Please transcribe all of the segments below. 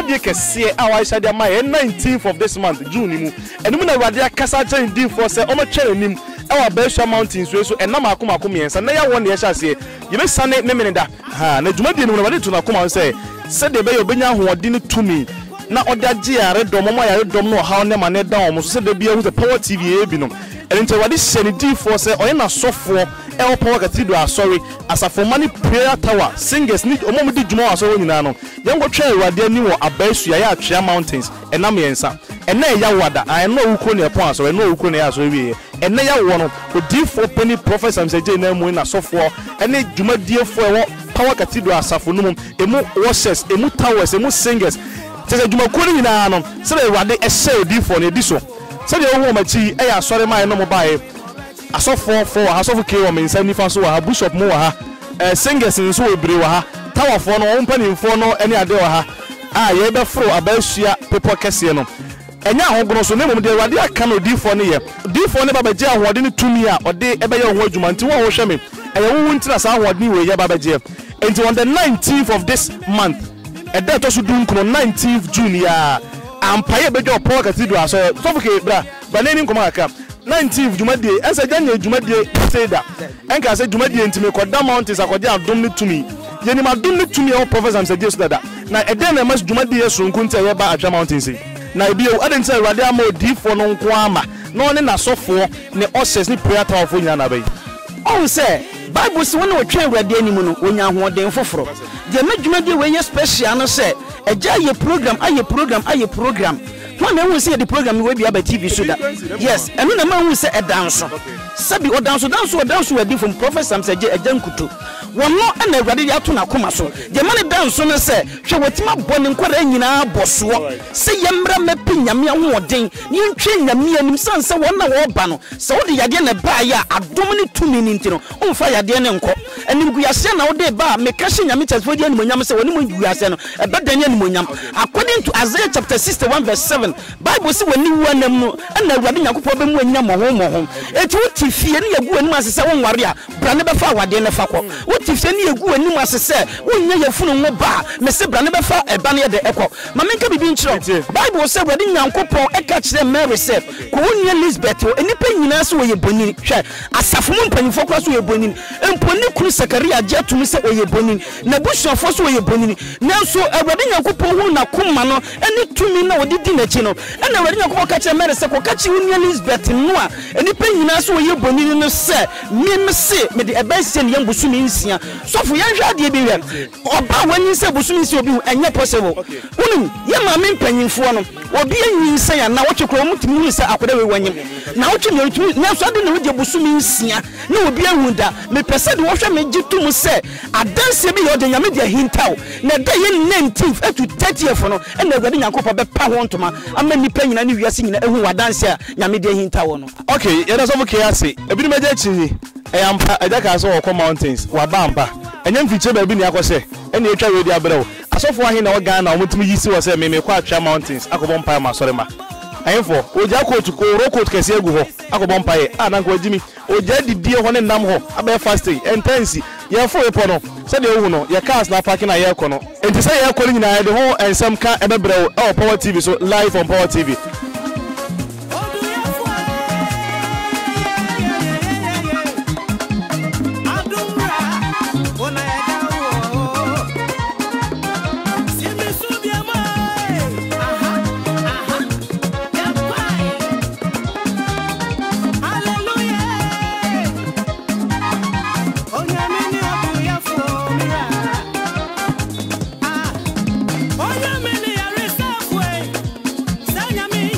dwumadie kese a wa shade ma 19th of this month June mu enu na Awurade akasa chen din for say omo chere nim ewa Besha Mountains so enam akoma akomiensa na ya won ye hyase ye be sane ne meneda ha na dwumadie no Awurade tuna akoma say se de be obenya hoode ne tumi na odagie are dom mo ya dom no ha ne ma ne da omo so se de bia hu the Power TV e bi no enti Awurade hyene din for say oye na sofo El Power Cathedral sorry asafo mani prayer tower singers ni omo di dwuma asoro nyina no yengo twa Awurade ani wo Abaesu ya Atwea Mountains enam yensa ena ya wada ena wuko ne pon asoro ena wuko ne asoro wie ena ya wo no odifo pani prophet Samseje na mu na sofo ene dwumadiefo ewo Power Cathedral asafo no mu emu worshipers emu towers emu singers tese dwumako ni nyina no se Awurade ehye odifo ne di so se de wo machi e ya asore mai no mo bae asofo for asofo ke wo mensa nifa so wa bishop mo wa ha singers nso obre wa ha tower for no ompanimfo no ene ade wa ha ye be fro Abaesu people kese no enya ahogoro so nemom de Awurade aka no difo ne ye difo ne babaje ahode ne tumi a ode ebe ye ho adwuma nti wo hwe me wo ntira sa ahode we ye babaje enti on the 19th of this month ede to so dun kono 19th June ya ampaye bejo Power Cathedral so sofuke bra baneni nkoma aka 19th Jumadie ensa janye Jumadie seda enka se Jumadie ntime koda mountains akode adom ne tumi yeni madom ne tumi o Prophet Samseje so dada na ede na mas Jumadie so nkunta ye ba Atwea Mountains na ebio adense Awurade ama odifo no nko ama na one na sofo ne osses ne prayer tower fo nyana bai on say Bible say wona otwa Awurade animu no onya hoden foforo de ma Jumadie we ye special no say eja ye program aye program one na we say the program we be aba TV so that yes and na ma we say e dance sabi o dance we di from Prophet Samseje ejankuto won no na Awurade ya to na koma so je ma ne dance no say hwe watima bone nkwara nyina boso se yemra mepi nyame ahoden ni ntwe nyame anim sansa won na wo ba no se wo de yade na ba ya adom ne tumi ni ntino o fa yade ne nko anim guyase na wo de ba me ka hye nyame chefo de anim nyam se woni mo guyase no e ba dan anim nyam according to Isaiah chapter 61 verse 7 Bible say woni wu anam no na Awurade Nyankopɔn be mu anyam ho eti wo tifie ne yagu anim asese won ware a bra ne be fa wade ne fa kɔ wo tifie ne yagu anim asese wonya yafunu ngo ba me se bra ne be fa eba ne de ekɔ ma menka bibi nkyerɛ Bible say Awurade Nyankopɔn eka kyerɛ Mary say ko woni Elizabeth o enipa nyina so wo ye bonini hwɛ asafo mu mpanyifo kɔ so wo ye bonini emponi kunu Sakaria gye tumi se wo ye bonini na busuafo so wo ye bonini nanso Awurade Nyankopɔn hu na koma no eni tumi na wodi di na chi no ena Awurade Nyankopɔn ka kyerɛ Mary say ko ka kyerɛ woni Elizabeth no a enipa nyina so wo ye bonini no se me se me de Abaesu ne yambusu mi nsia sofo yanhwa ade bi hwɛ oba wani se busu mi nsia obi enye possible woni ye ma me mpanyimfo no obi anyinsa ya na wotwekro mutumi hu se akoda we wanyem na wotwe ne mutumi na so ade ne wode busu mi nsia na obi ahu da me pese de wohwɛ me gitum se adanse bi ye ode nyame de hintaw na da ye 19th to 30th no na Awurade Nyankopɔn be pa ho ntoma ama nipa nyina ne wiase nyina ehu wadanse a nyame de hintaw no okay ye da so fo kiase ebi me je chi eyampa ejaka so wɔ mountains wa bamba enye mfiche ba bi ne akɔse ene etwa we di abrɛw asofo ahe na wo Ghana o mutumi yisi wo se me kɔ Atwea Mountains akɔbɔ mpa ma sɔre ma ayefo oja kotu ko rokot kɛse egu hɔ akɔbɔ mpa ye na nko agimi oja didie hɔ ne nam hɔ abɛ fasting intense ye fo epo no se de ohu no ye cars na parking na ye kɔ no enti se ye kɔ nyina ye de ho ensem ka ebebrɛw e Power TV so live on Power TV Yami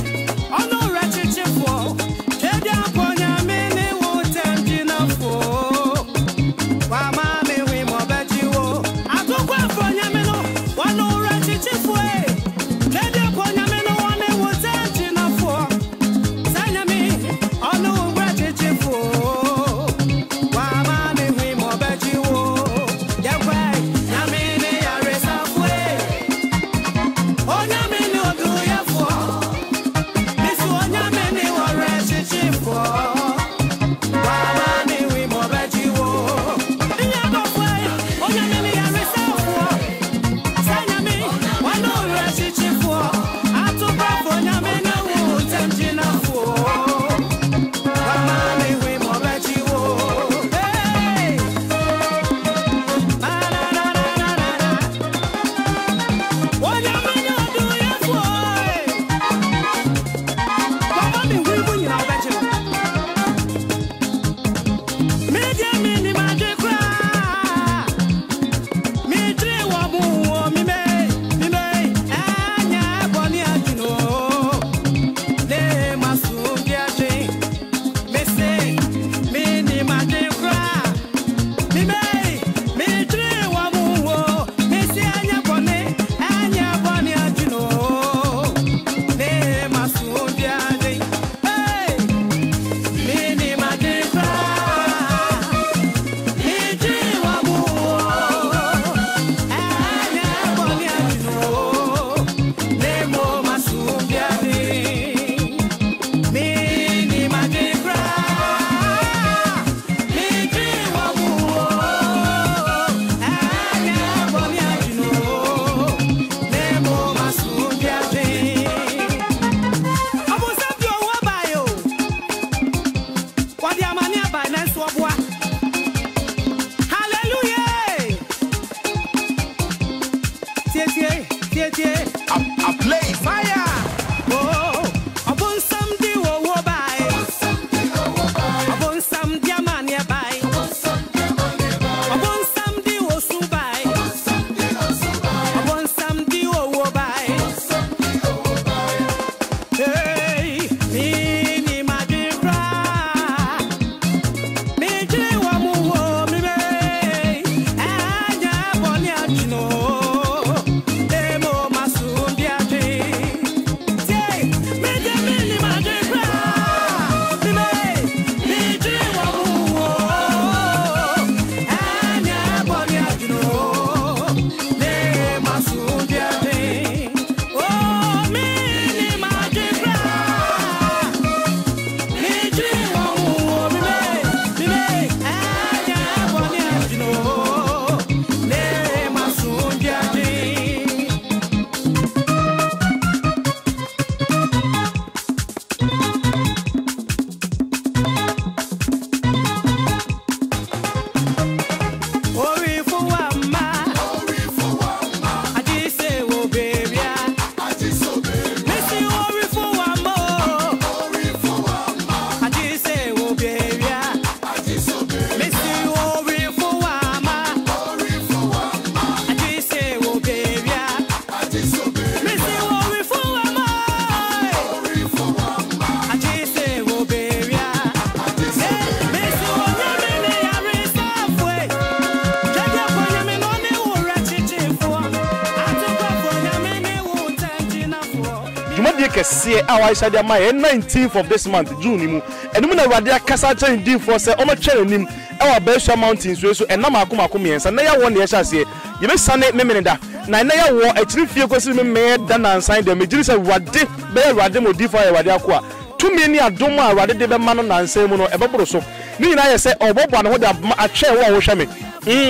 fie kese a wa isa dia ma 19th of this month June mu enum na awade akasa chen din for say o ma twere nim e wa Besha Mountains so enam akoma miensa na ya wo ne ya hyase ye be sane memeneda na ya wo akiri fie kosi me da na nsan de me jiri say wade be awade mo di for awade akwa tumi ni adom a awade de be ma no na nsan mu no e be boro so ni nyina ye say obobo na ho da atwe wo wo hwe me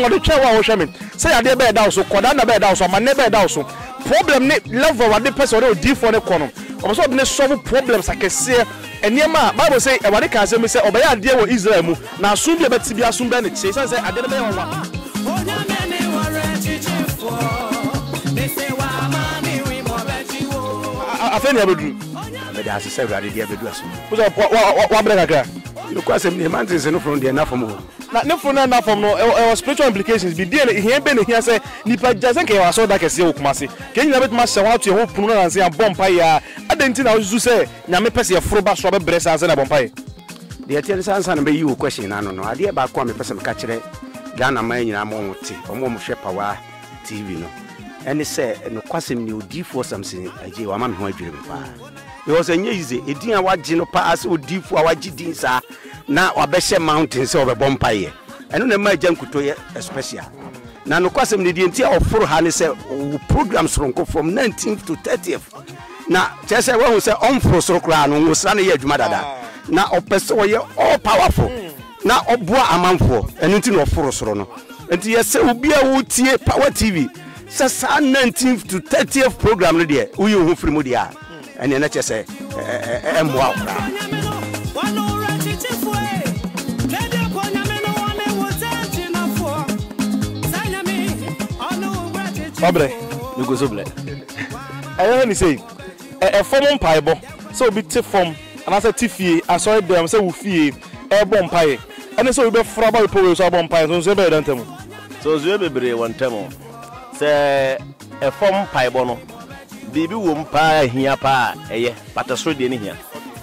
o de twe wo wo hwe me say ade be da so koda na be da so ma ne be da so problem ne level wade person o di for ne kono o so ne solve problems akese eniema Bible say e wade kan say me say obaya ade wo Israel mu na asum bi beti bi asum be ne che say ade ne be won wa afeni abedu me da se say wade dia bedu asum wa breka ka you kwase me man say no from there na from na ne from na from no spiritual implications bi dey here be ne here say nipa jazen ke wa so da kese okumase ke nyina betuma se wa to ho punu na nse bompa ya adenti na ozu say nyame pese foro ba so be bresa anse na bompa ye de atiel sansa na be yi wo question na no ade ba kwa me pese me ka kire Ghana man nyina mo wote omo mo hwe Power TV no ene say no kwasem ni odifo something aje wa ma me ho adwire me pa because enye ize edin a wagye no pa as odifo a wagye din sa na Besha Mountains se obe bompa ye eno na ma agyankuto ye special na no kwasem ni die ntia oforo ha ne se programs ronko from 19th to 30th na chese we hu se onforo soro kra no ngosra na ye adwuma dada na opese wo ye all powerful na oboa amanfo eno nti no oforo soro no enti ye se obi a wo tie Power TV se sa 19th to 30th program no de wo ye hu firi mu de a ene na chese emwa okra Obre you go so ble I me say a form paibo so be te form and as a tifie aso dem say wo fie e bom pae and so we be fra ba po so bom pae so be dan temu so zo be bre won temu say a form paibo no bibi wo mpa hia pa eye patasro de ne hia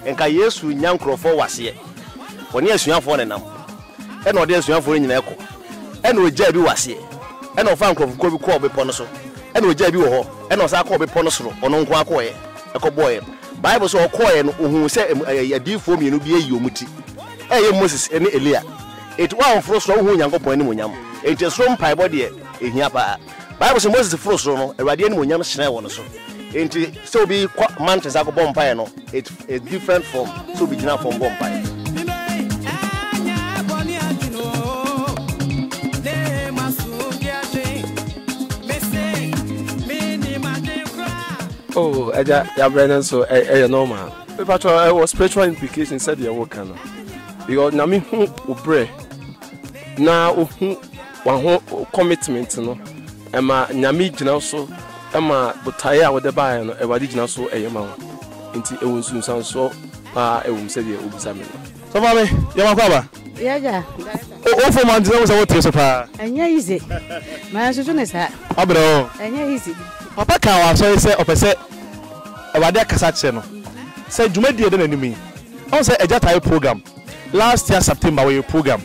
enka Yesu nyankrofo wase woni asuafo ne nam e na ode asuafo nyina eko e na ogya bi wase e na ofa nkrofo ko bi ko obepo no so e na ogya bi wo ho e na osa ko obepo no so ono nko akoye ekoboye Bible so okoye no ohun se yadifo mienu bi ayi omuti eye Moses ene Elia it wa fro so ohun Nyankopon ni monyam enti so mpaibo de ehia pa Bible so Moses fro so no Awurade ni monyam hyena wo no so enti so bi mountains akobom mpae no it a different form so bi gina form bom mpae oh ya brother so normal paper was spiritual implications said your work no because na me hu obre na ohu wa ho commitment no ema nyame gina so ema botaye a wode bae no Awurade gina so eyema ho nti ewunsun san so pa ewum said ye obisa me so mama ya makwaba ya o fo man dinwo so wote so pa enya easy ma so ne sa abro enya easy papa kan wa so say opese Awade akasa che no say dwumadi de nanimi on say ejatai program last year September we program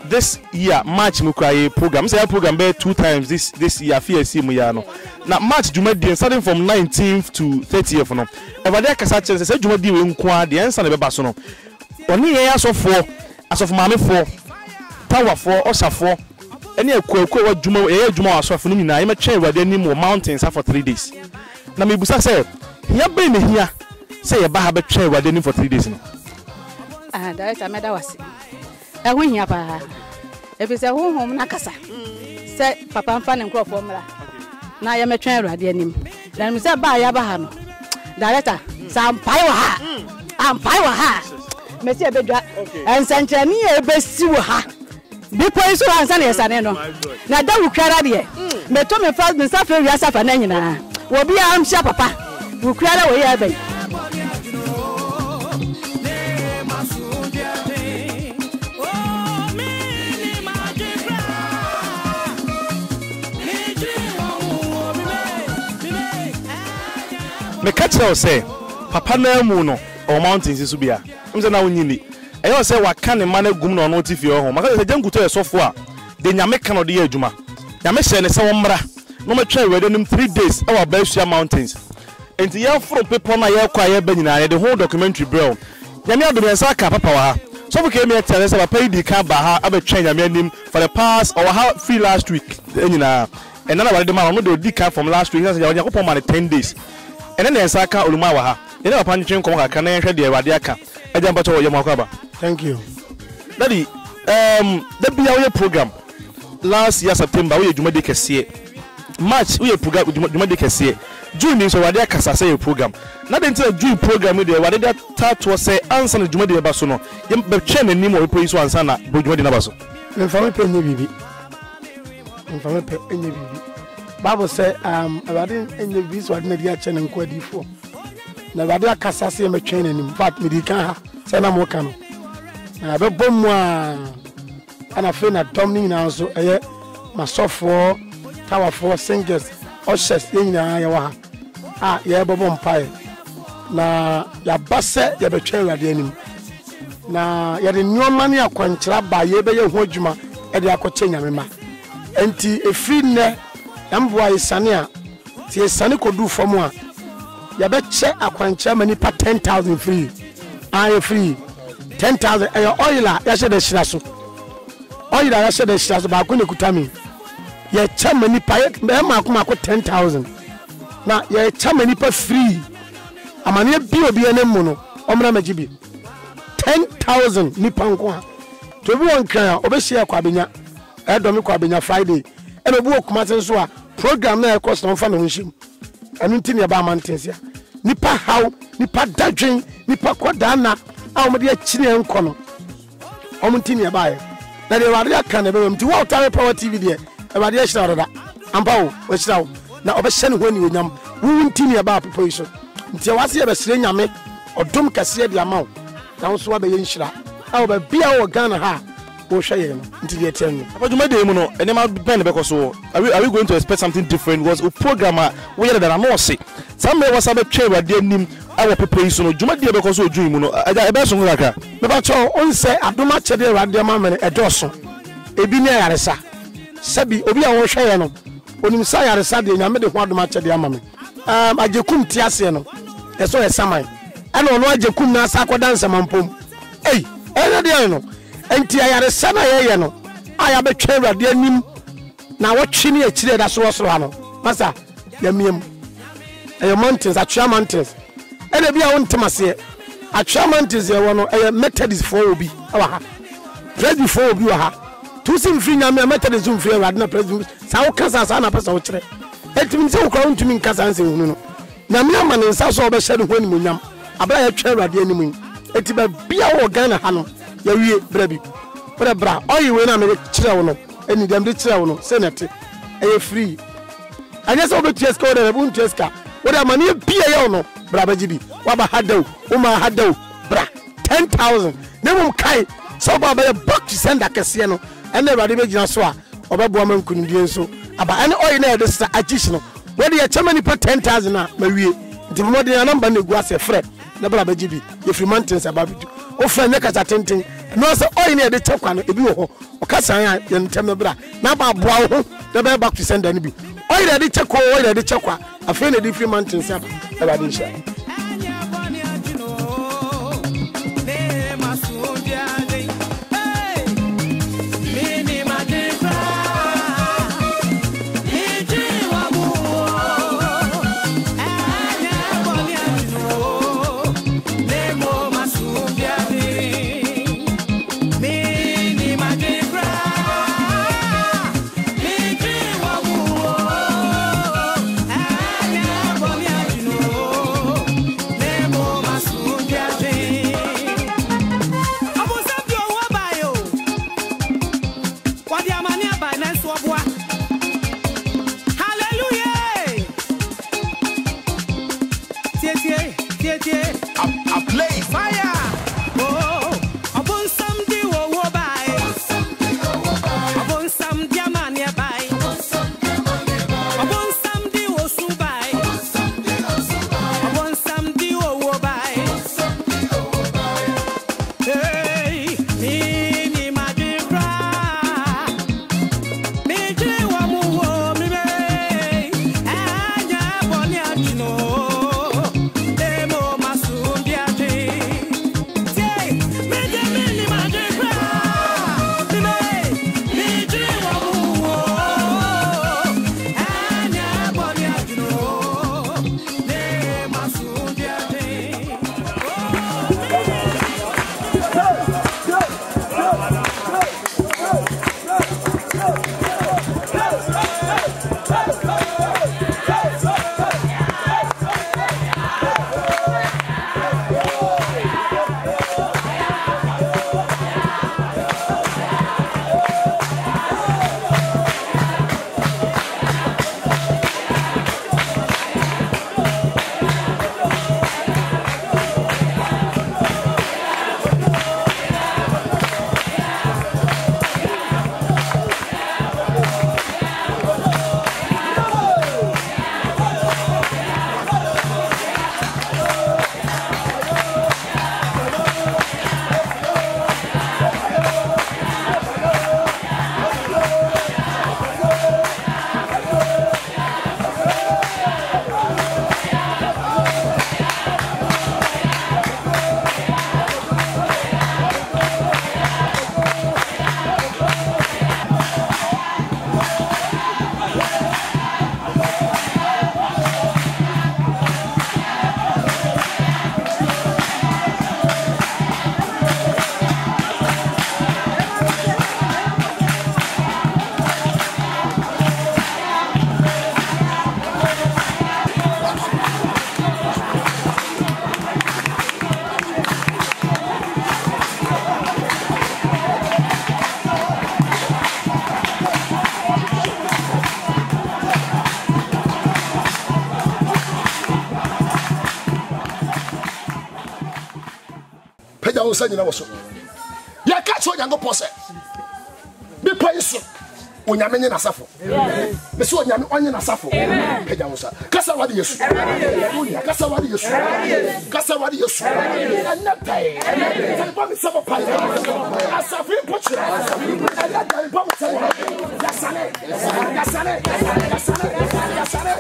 this year March mu cry program say program be 2 times this year FSC mu ya no na March dwumadi starting from 19th to 30th no Awade akasa che say dwumadi we nko de ensa na be ba so no oni ye asofo maamefo powerful osafo ene akwaakwa wa dwuma ye dwuma asofo no nyina ye ma twa Awade anim wo mountains for 3 days na me busa say hia be ne hia say ye ba ha be twa Awade anim for 3 days no director meda wase e ho hia pa e bi say honhom na kasa say papa mfa ne nkrofo mra na ye metwa Awade anim na me say ba ya ba ha no director sampai wa ha ampai wa ha me say bedwa ensanchani e besi wo ha bipo iso ansa na yesane no na da wukwara de me to me fa me safa wi asafa na nyina wo bia am sha papa wukwara wo ye bai me catch you say papa na mu no o mountains so bia mze na wonyini eyo say waka ne ma na gum no no tifie ho maka say janguto esofo a de nyame ka no de ya adwuma nyame hye ne se wo mra no ma twa Awade nim 3 days our Besha Mountains enti ya foro pepo na ya kwa ya banyina the whole documentary bro nyame adomensa ka papa wa ha so we came here tell us papa di ka ba ha abetwen nyame anim for the past or how free last week nyina and then about the man no di ka from last week say yakopon man 10 days and then ensa ka oluma wa ha ene papa ntwen kom ka na hwe de awade aka eja mpacho wo yema kwaba. Thank you daddy. The BIA program last year September we Jumade Kese March we program Jumade Kese June so we dey kasa say program na den tell June program we dey we dey start to say answer na Jumade ba so no yem be che na nim we pray so answer na Jumade na ba so mfame pe nye bibi Bible say abade enye bibi so adina dia che na nkwadifo na abade akasa say me twen na nim fact me di kan ha say na mo kan no na be bom a ana fe na domni na so eye masofo tawafo singers ushers nyina ya wa ha ye bobom pai na ya base ye betwe awade anim na ye de nyoma ne akwankyira ba ye be ye ho adwuma e de akɔkye nyame ma enti efri ne amboa isane a tie sane kodu fam a ye be che akwankyira mani pa 10,000 free I free 10,000 oil a ya shede shira so oil a ya shede shira so ba ko ne kutami ye chama ni pa me ma ko 10,000 na ye chama ni pa free amane bi obi ene mu no omra magibi 10,000 ni pa nko ha to bi won kan obehia kwa benya edomi kwa benya Friday e be bu okuma so a program na e cost no fa na hunshim anu ntini e ba mantensia nipa haw nipa dadwen nipa kodana a mo de akini enko no ntini e ba ye na de wade aka na be mti wo tare Power TV de e wade a shira roda ampa wo shira wo na obehye ne ho ni onyam wo ntini e ba pepo iso nti wase e be sire nyame odom kase de amaw na wo so abe ye nhira a wo ba bia wo Ghana ha wo hwe ye no nti de etem Papa Jumade mu no ene ma pen be so are we going to expect something different was a program we yere that no say some was about twa awade anim our pepo iso no Jumade be so odwun mu no aja e be so ngaka me ba cho on say adoma chede awade ma me edoso ebi ne yaresa sabi obi a wo hwe ye no onim sa yaresa de nyame de ho adoma chede ama me ajekum ti ase no eso e saman ana ono ajekum na asa koda nsamampom ene de no enti ayaresa na ye no aya be twa awade anim na wo twi ne akire da so wosoro ha no masa yamiem mountains atwa mountains ene bia won temase atwa mountains ye wono Methodist for obi wa ha Presbyterian for obi wa ha tu sim free nyame Methodist zum free awade na Presbyterian sa wo kasa sa na pesa wo kire etimi se wo kwa ntumi nkasa nse hunu no nyame ama ne nsa so obehye ne ho ni munyam abra ya twa awade anim eti ba bia wo Ghana ha no ya wie brabi bra oyi we na me kire wo no eni dem de kire wo no senate free anya so be tieska wo de bu tieska wo de mani bia ye wo no bra ba jibi wa ba hadaw wo ma hadaw bra 10,000 ne mum kai so ba ba book to send akese no ene awade be gina so a obebo ma nkunudie nso aba ene oyi na de sa agish no wo de ya chamani pa 10,000 na ma wie nti mo de number na gu ase frɛ na bra ba jibi ye free mountains ababitu o frɛ ne kasa tenten no so oyi na de chekwa no ebi wo ho o kasa ya ye ntem bra na ba boa ho na be back to send ani bi oyi na de chekwa oyi na de chekwa afɛ na de free mountains aba ba de sha Me Peja wo sanyina wo so. Ya ka so nyango pose. Bi paiso. Onyame nye nasafo. Amen. Me so onyame onye nasafo. Amen. Peja wo sa. Kasa wadi Yesu. Amen. Kasa wadi Yesu. Amen. Kasa wadi Yesu. Amen. Anatai. Amen. Sai pa mi sabo pai. Asafi pochira. Anatai pa mo sai. Yasane. Yasane. Yasane. Yasane.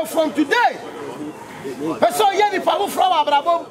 From today, so yani pabu from Abraham.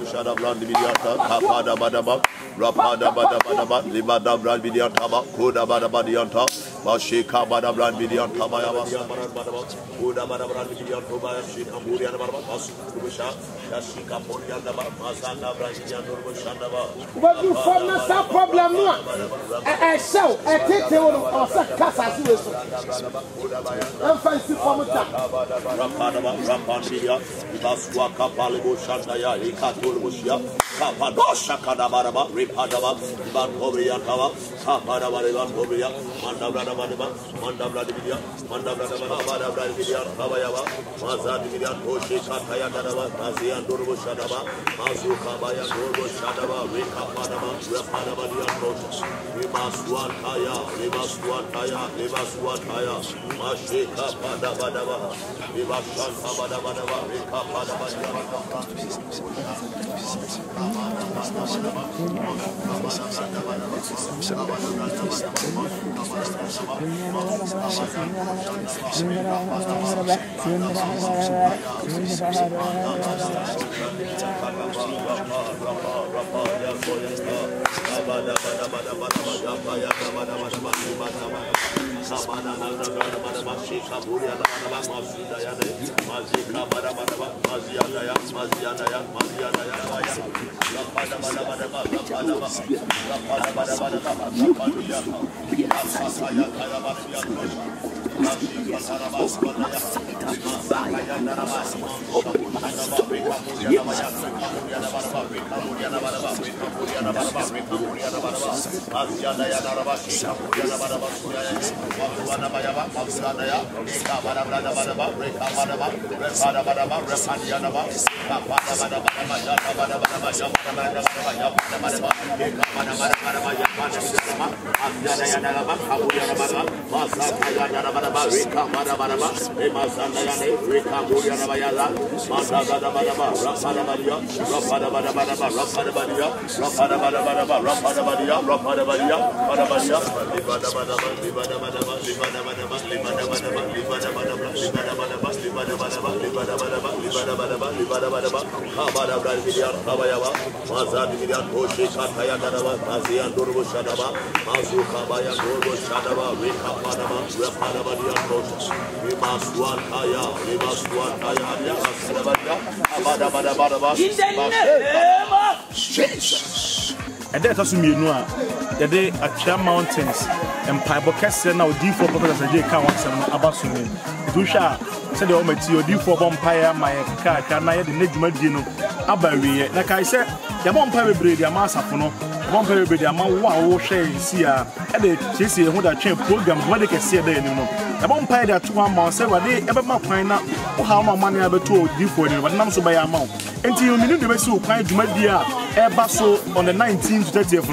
Shada brand bidiata kapada badaba rapada badaba libada brand bidiata koda badaba dianta bashika bada brand bidianta bayaba koda bada brand bidianta bashika buriya badaba basubusha shika poria daba masana brand bidianta bushanda ba but you form no problem no show tete o sa kasa siweso am fancy form ta rapada rapandia baswa kapale bushanda ya ikatul bushia kapadosha kadabaraba ripadaba ban obriya kawa kapadaba ban obriya mandabra Badaba, Manda Vladimir, Manda Vladimir, Kabayava, Mazadimir, Toshi Kataya Dadaba, Mazian Durbo Shadaba, Mazu Kabaya Durbo Shadaba, Rika Padaba, Rapadaba Diantosha, Rimaswantaya, Rimaswantaya, Rimaswantaya, Mashika Padabadaba, Rivashanta Badabadaba, Rika Padaba And that's me, the day at Cham Mountains and Pibocas now D4 Professor J. Counts and Abasumi. Dusha said the Ometi or D4 Bompire, my car, can I the Nedjmadino, Abari, like I said, the Bompire breed, the Massafono, Bompire breed, the Mawa, Shay, Sia, and the Chasey, who that chain program, what they can see there, you know. The Bompire that 2 months, they ever find out how much money I ever told D4, but not so by amount. Until you need the best of kind to media, Airbasso on the 19th to 30th.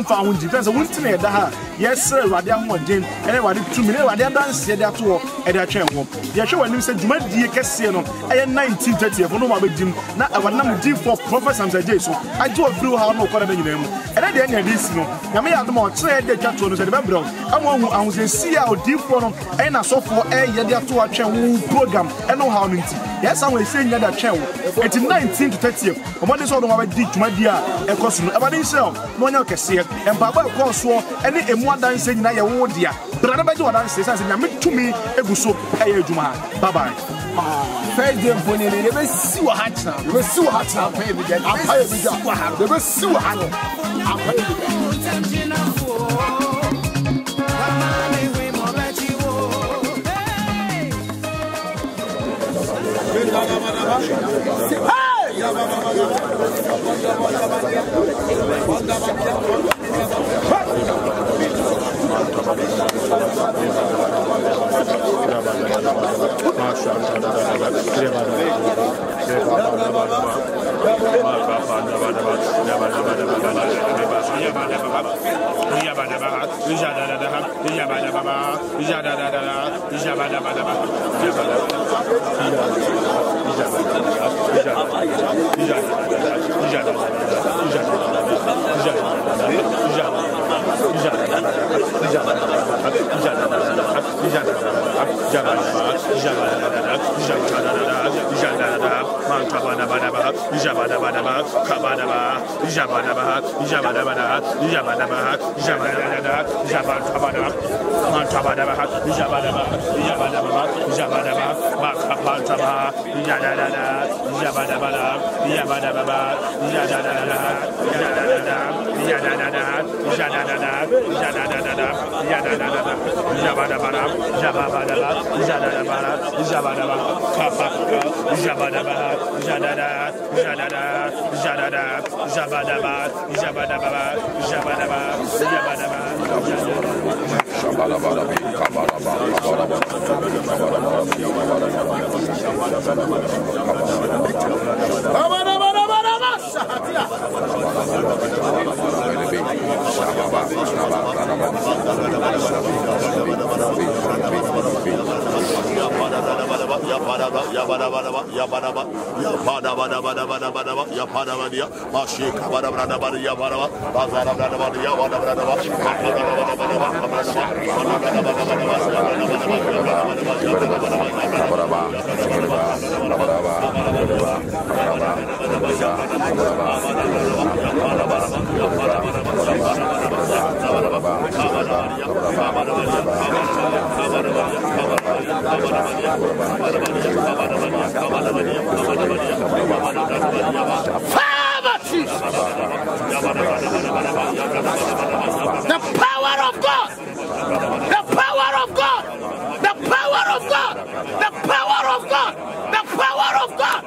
Found that's a winter that yes, sir, Radian one Jane, and I did 2 minutes, I dance at that tour at their channel. The show when you said, my dear Cassiano, I am 1930th, no more with Jim, not our number Jim for Professor Jason. I do a blue how no color in them. And at the end of this, you know, I may have more trade the chat to the member. I'm one who I was in see how deep from and I saw for a year to a channel program and know how many. Yes, I was saying that channel. It's 19 to 30th. What is all I did to my dear and costume about himself. No one can see it. And Baba calls for any more dancing in your own dear. But I never do what I say, and make to me a good soap. Hey, Juma. Bye bye. First day for you, they will see what hats now. They will see what hats now. I'll pay with that. I'll pay with that. They will see what hats now. I'll pay with The power of God. The power of God. The power of God. The power of God. The power of God.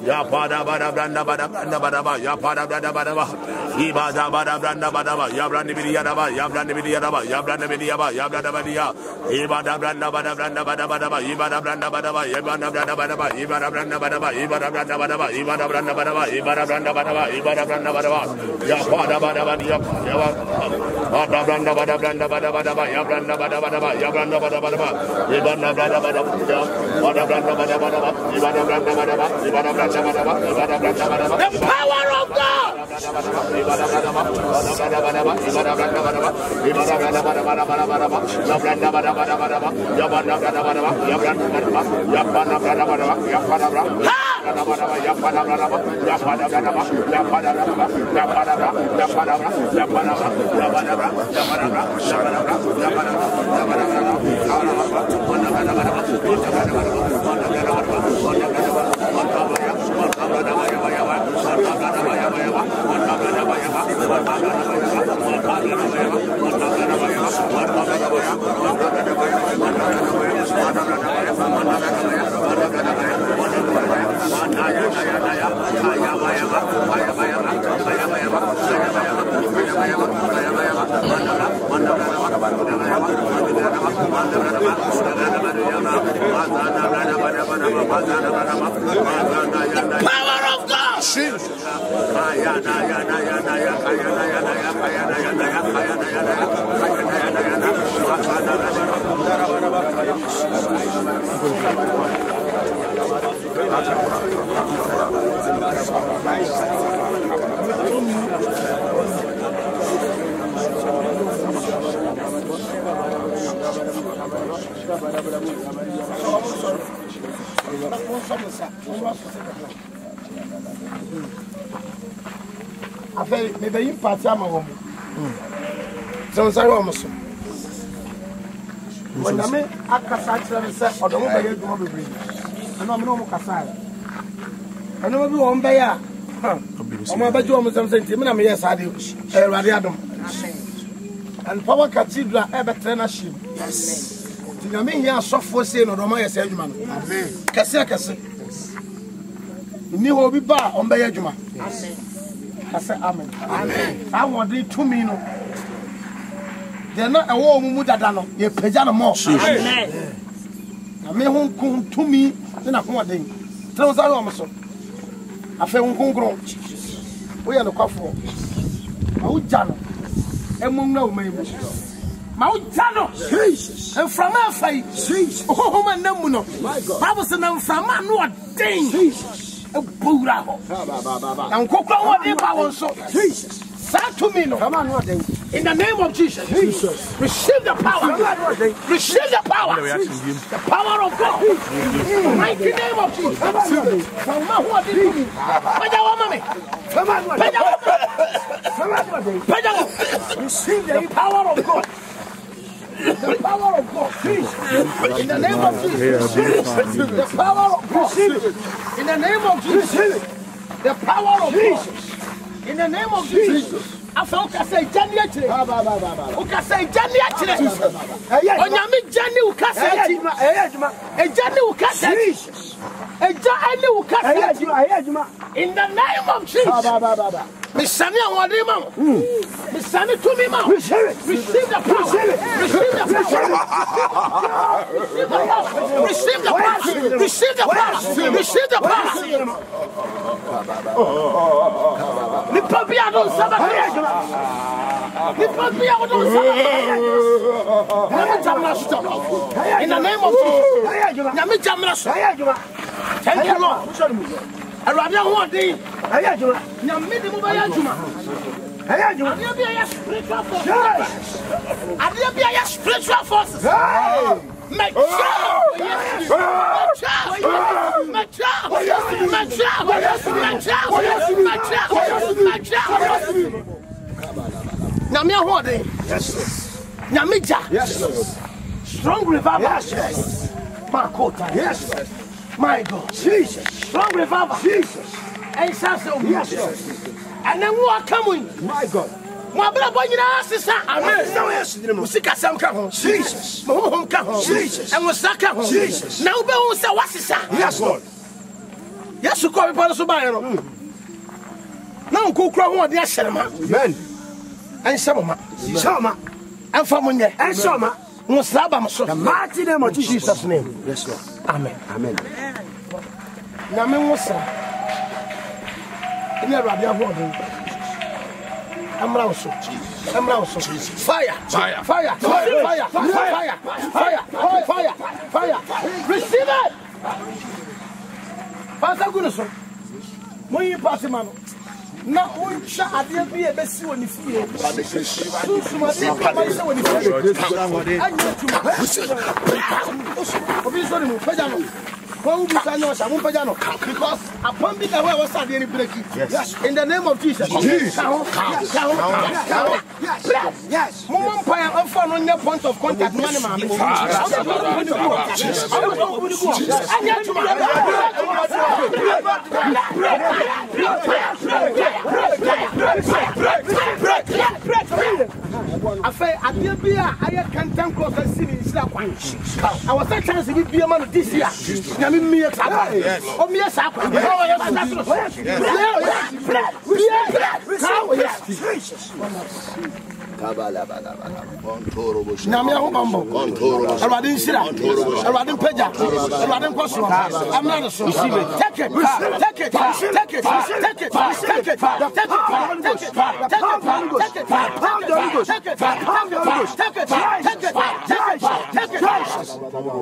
Ya pada bada branda bada branda bada ba ya pada branda bada ba ibada bada branda bada ba ya branda bidiya ba ya branda bidiya ba ya branda bidiya ba ya branda bidiya ibada branda bada branda bada bada ba ibada branda bada ba ibada branda bada ba ibada branda bada ba ibada branda bada ba ibada branda bada ba ibada branda bada ba ibada branda bada ba ya pada bada bada ya pada branda bada branda bada bada ba ya branda bada bada ba ya branda bada bada ba ibada branda bada ya pada branda bada bada ba ibada branda bada ba ibada branda the power of God. Power of God. Afei me be yin party ama wo mo. So sorry wo mo so. Wona me akasa kire me se odomo be yeduma bebre. Ana me no mo kasa. Ana me bi wo mbe ya. O ma bajo mo sam senti me na me yes ade. Ewade adom. And Power Cathedral e betre na shim. Yes. Tinya me hia sofo se no odomo yes adwuma no. Amen. Kase. Ni ho bi ba o mbe adwuma. Amen. Kase amen. Amen. I want it to me no. They not a war mu dada no. Ye peja no mo. Amen. Na me ho kun to me na ko den. Tell us all so. Afa ho kun gro. We ya no kwafo. Ma wo ja no. Emum na o mai mu. Ma wo ja no. Jesus. And from afai. Jesus. Oh man na mu no. Bible say na from no den ebura ho na nkokra ho de ba won so Jesus say to me no in the name of Jesus receive the power receive the power the power of God mighty name of Jesus mama ho de me paja wa mame paja receive the power of God. The power of God, in the name of Jesus. The power of God, in the name of Jesus. The power of God, in the name of Jesus. After you say Johnny actually, you say Johnny actually. Onyami Johnny ukase, Johnny ukase, Johnny ukase. In the name of Jesus. Misani awade ma. Misani to me ma. Receive the power. Receive the power. Receive the power. Receive the power. Receive the power. Ni papia don sabaka. Ni papia don sabaka. In the name of Jesus. Nyame jamra so. Thank you Lord. Arabia who dey nyame de mo ba ya juma adia bia spiritual forces adia bia spiritual forces my child nyame who dey nyame ja strong revival yes makota yes my God, Jesus, strong revival, Jesus, and yes, and then what coming, my God, my brother, sister, amen. Musika sam come, Jesus, home come, Jesus, and was that come, Jesus. Now, be who say what is that? Yes, Lord. Yes, you call me for the Subaru. Now, go cry one, dear Sherman, amen, and Sama, and Famunia, and Sama. The mighty name of Jesus' name. Yes, Lord. Amen. Amen. Name Musa. Never have water. I'm also. Fire. Fire. Fire. Fire. Fire. Fire. Fire. Fire. Fire. Receive it. Pastor Gunason. Moyi party man. Na uncha ade bi e besi woni fie susuma se papa se woni fie anya tuma obi so ni mu peja no ko ubi sanyo sha mu peja no because upon be the way was ade ni break yes in the name of Jesus yes mum paya offer no nya point of contact man ma me anya tuma I say, I did be a can't cross and see in Slap. I was a chance to be a man this year. Yamin me a tap. Oh, me a sap. Namia Mambo, Aradin Sira, Aradin Peja, Aradin Kosu. I'm not a son. Take it, take it, take it, take it, take it, take it,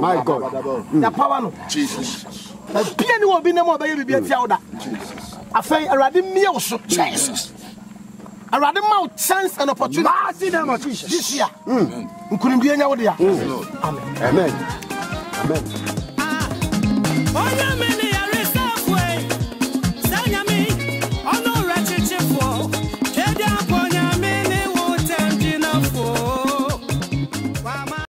my God, the power of Jesus. The piano will be no more baby. I say, Aradin Meals, Jesus. I rather mount chance and opportunity this year. We couldn't be any other. Amen. Amen. Amen.